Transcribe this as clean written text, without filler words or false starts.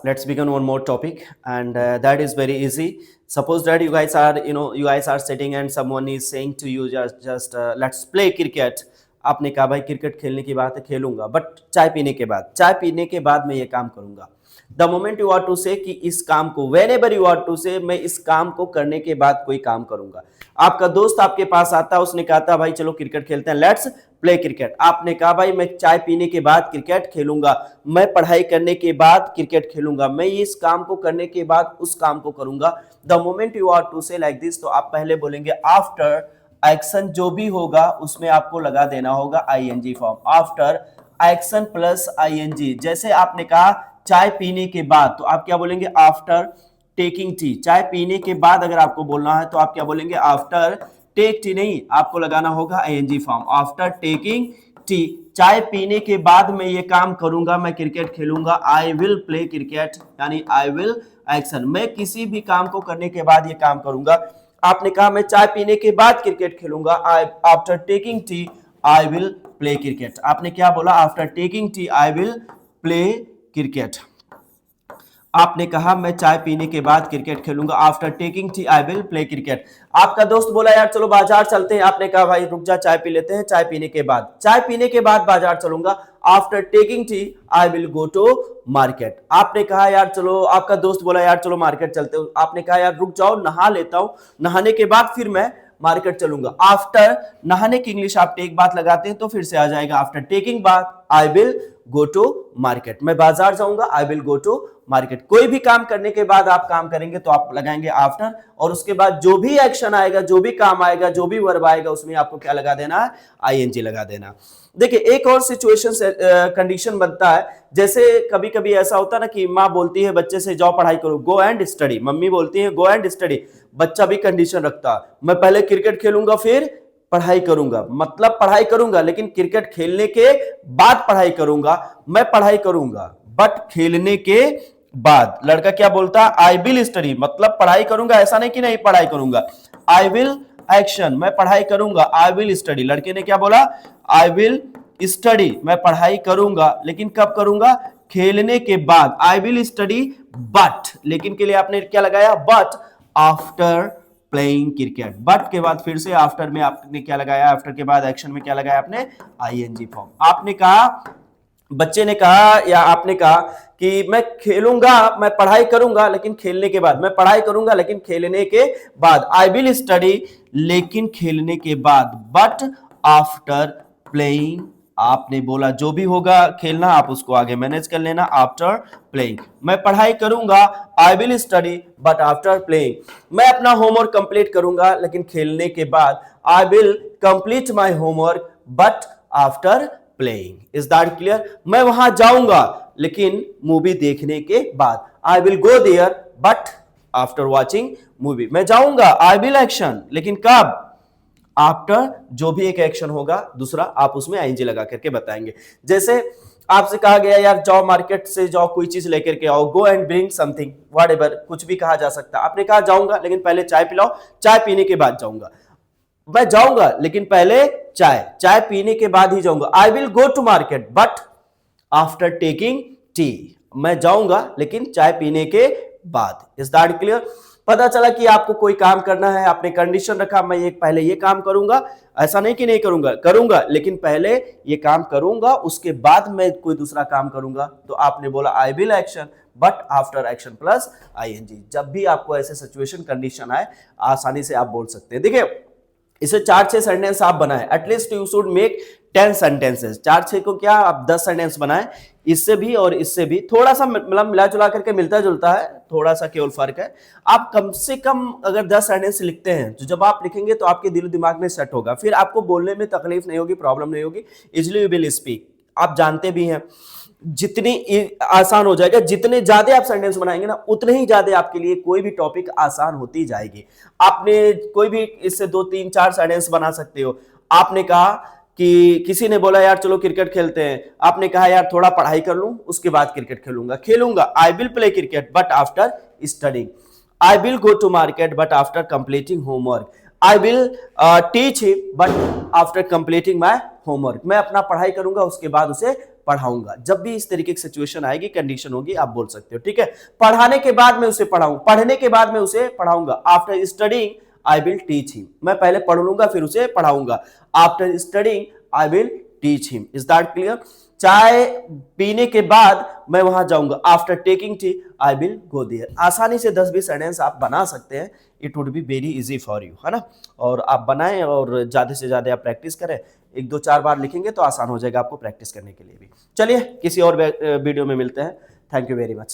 let's begin one more topic, and that is very easy. Suppose that you guys are, you guys are sitting and someone is saying to you, just let's play cricket. आपने कहा भाई cricket खेलने की बात है, खेलूंगा but चाय पीने के बाद मैं ये काम करूंगा. The moment you are to say कि इस काम को, whenever you are to say, मैं इस काम को करने के बाद कोई काम करूंगा. आपका दोस्त आपके पास आता है, उसने कहा था भाई चलो क्रिकेट खेलते हैं, लेट्स प्ले क्रिकेट. आपने कहा भाई मैं चाय पीने के बाद क्रिकेट खेलूंगा, मैं पढ़ाई करने के बाद क्रिकेट खेलूंगा, मैं इस काम को करने के बाद उस काम को करूंगा. The moment you are to say like this, तो आप पहले बोलेंगे आफ्टर एक्शन जो भी होगा उसमें आपको लगा देना होगा ING form. After action plus ING. जैसे आपने कहा चाय पीने के बाद, तो आप क्या बोलेंगे आफ्टर टेकिंग टी. चाय पीने के बाद अगर आपको बोलना है तो आप क्या बोलेंगे आफ्टर टेक टी, नहीं, आपको लगाना होगा ING form. After taking tea, चाय पीने के बाद मैं ये काम करूंगा, मैं क्रिकेट खेलूंगा. आई विल प्ले क्रिकेट, यानी आई विल एक्शन, मैं किसी भी काम को करने के बाद ये काम करूंगा. आपने कहा मैं चाय पीने के बाद क्रिकेट खेलूंगा, after taking tea I will play cricket. आपने क्या बोला after taking tea I will play cricket. आपने कहा मैं चाय पीने के बाद क्रिकेट खेलूंगा, after taking tea I will play cricket. आपका दोस्त बोला यार चलो बाजार चलते हैं, आपने कहा भाई रुक जा चाय पी लेते हैं, चाय पीने के बाद बाजार चलूंगा, after taking tea I will go to market. आपने कहा यार चलो, आपका दोस्त बोला यार चलो मार्केट चलते हो, आपने कहा यार रुक जाओ नहा लेता हूं, नहाने के बाद फिर मैं मार्केट चलूंगा. आफ्टर नहाने की इंग्लिश आप टेक बात लगाते हैं तो फिर से आ जाएगा आफ्टर टेकिंग बात I will go to market. मैं बाजार जाऊंगा, I will go to market. कोई भी काम करने के बाद आप काम करेंगे तो आप लगाएंगे आफ्टर, और उसके बाद जो भी एक्शन आएगा, जो भी काम आएगा, जो भी वर्ब आएगा, उसमें आपको क्या लगा देना है, आईएनजी लगा देना. देखिए एक और सिचुएशन कंडीशन बनता है, जैसे कभी कभी ऐसा होता है ना कि माँ बोलती है बच्चे से जाओ पढ़ाई करो, गो एंड स्टडी. मम्मी बोलती है गो एंड स्टडी, बच्चा भी कंडीशन रखता है, मैं पहले क्रिकेट खेलूंगा फिर पढ़ाई करूंगा. मतलब पढ़ाई करूंगा लेकिन क्रिकेट खेलने के बाद पढ़ाई करूंगा. मैं पढ़ाई करूंगा बट खेलने के बाद. लड़का क्या बोलता है आई विल स्टडी, मतलब पढ़ाई करूंगा, ऐसा नहीं कि नहीं पढ़ाई करूंगा. आई विल एक्शन, मैं पढ़ाई करूंगा, आई विल स्टडी. लड़के ने क्या बोला आई विल स्टडी, मैं पढ़ाई करूंगा लेकिन कब करूंगा, खेलने के बाद. आई विल स्टडी बट, लेकिन के लिए आपने क्या लगाया but after playing cricket. But के बाद फिर से आफ्टर में आपने क्या लगाया, आफ्टर के बाद एक्शन में क्या लगाया आपने, आईएनजी फॉर्म. आपने कहा, बच्चे ने कहा या आपने कहा कि मैं खेलूंगा, मैं पढ़ाई करूंगा लेकिन खेलने के बाद, मैं पढ़ाई करूंगा लेकिन खेलने के बाद. आई विल स्टडी लेकिन खेलने के बाद, बट आफ्टर प्लेइंग. आपने बोला जो भी होगा खेलना आप उसको आगे मैनेज कर लेना, आफ्टर प्लेइंग. मैं पढ़ाई करूंगा, I will study but after playing. मैं अपना होमवर्क कंप्लीट करूंगा लेकिन खेलने के बाद, I will complete my homework but after playing. Is that clear. मैं वहां जाऊंगा लेकिन मूवी देखने के बाद, I will go there but after watching movie. मैं जाऊंगा, आई विल एक्शन, लेकिन कब, आफ्टर जो भी एक एक्शन होगा दूसरा आप उसमें आईएनजी लगा करके बताएंगे. जैसे आपसे कहा गया यार जाओ मार्केट से जाओ कोई चीज लेकर के आओ, go and bring something, whatever, कुछ भी कहा जा सकता है. आपने कहा जाऊंगा लेकिन पहले चाय पिलाओ, चाय पीने के बाद जाऊंगा. मैं जाऊंगा लेकिन पहले चाय पीने के बाद ही जाऊंगा. I will go to market but after taking tea. मैं जाऊंगा लेकिन चाय पीने के बाद. Is that clear. पता चला कि आपको कोई काम करना है, आपने कंडीशन रखा मैं ये पहले ये काम करूंगा, ऐसा नहीं कि नहीं करूंगा लेकिन पहले ये काम करूंगा उसके बाद मैं कोई दूसरा काम करूंगा. तो आपने बोला I will action but after action plus ING. जब भी आपको ऐसे सिचुएशन कंडीशन आए आसानी से आप बोल सकते हैं. देखिए इसे 4-6 सेंटेंस आप बनाएं, at least you should make 10 sentences. 4-6 को क्या आप 10 सेंटेंस बनाएं, इससे भी और इससे भी. थोड़ा सा मतलब मिला जुला करके मिलता जुलता है, थोड़ा सा केवल फर्क है. आप कम से कम अगर 10 सेंटेंस लिखते हैं तो जब आप लिखेंगे तो आपके दिल दिमाग में सेट होगा, फिर आपको बोलने में तकलीफ नहीं होगी, प्रॉब्लम नहीं होगी, इजिली यू विल स्पीक. आप जानते भी हैं जितनी आसान हो जाएगा, जितने ज्यादा आप सेंटेंस बनाएंगे ना उतने ही ज्यादा आपके लिए कोई भी टॉपिक आसान होती जाएगी. आपने कोई भी इससे 2-3-4 सेंटेंस बना सकते हो. आपने कहा कि किसी ने बोला यार चलो क्रिकेट खेलते हैं, आपने कहा यार थोड़ा पढ़ाई कर लूं उसके बाद क्रिकेट खेलूंगा. I will play cricket but after studying. I will go to market but after completing homework. I will teach him but after completing my homework. मैं अपना पढ़ाई करूंगा उसके बाद उसे पढ़ाऊंगा। जब भी इस तरीके की सिचुएशन आएगी, कंडीशन होगी, आप बोल सकते हो, ठीक है। पढ़ाने के बाद मैं उसे पढ़ाऊंगा, पढ़ने के बाद मैं उसे पढ़ाऊंगा। After studying I will teach him, मैं पहले पढ़ लूंगा फिर उसे पढ़ाऊंगा। After studying I will teach him. Is that clear? चाय पीने के बाद मैं वहां जाऊंगा। After taking tea I will go there. आसानी से 10-20 सेंटेंस आप बना सकते हैं। It would be very easy for you, है ना। और आप बनाएं और ज्यादा से ज्यादा आप प्रैक्टिस करें। 1-2-4 बार लिखेंगे तो आसान हो जाएगा आपको प्रैक्टिस करने के लिए भी। चलिए किसी और वीडियो में मिलते हैं। Thank you very much.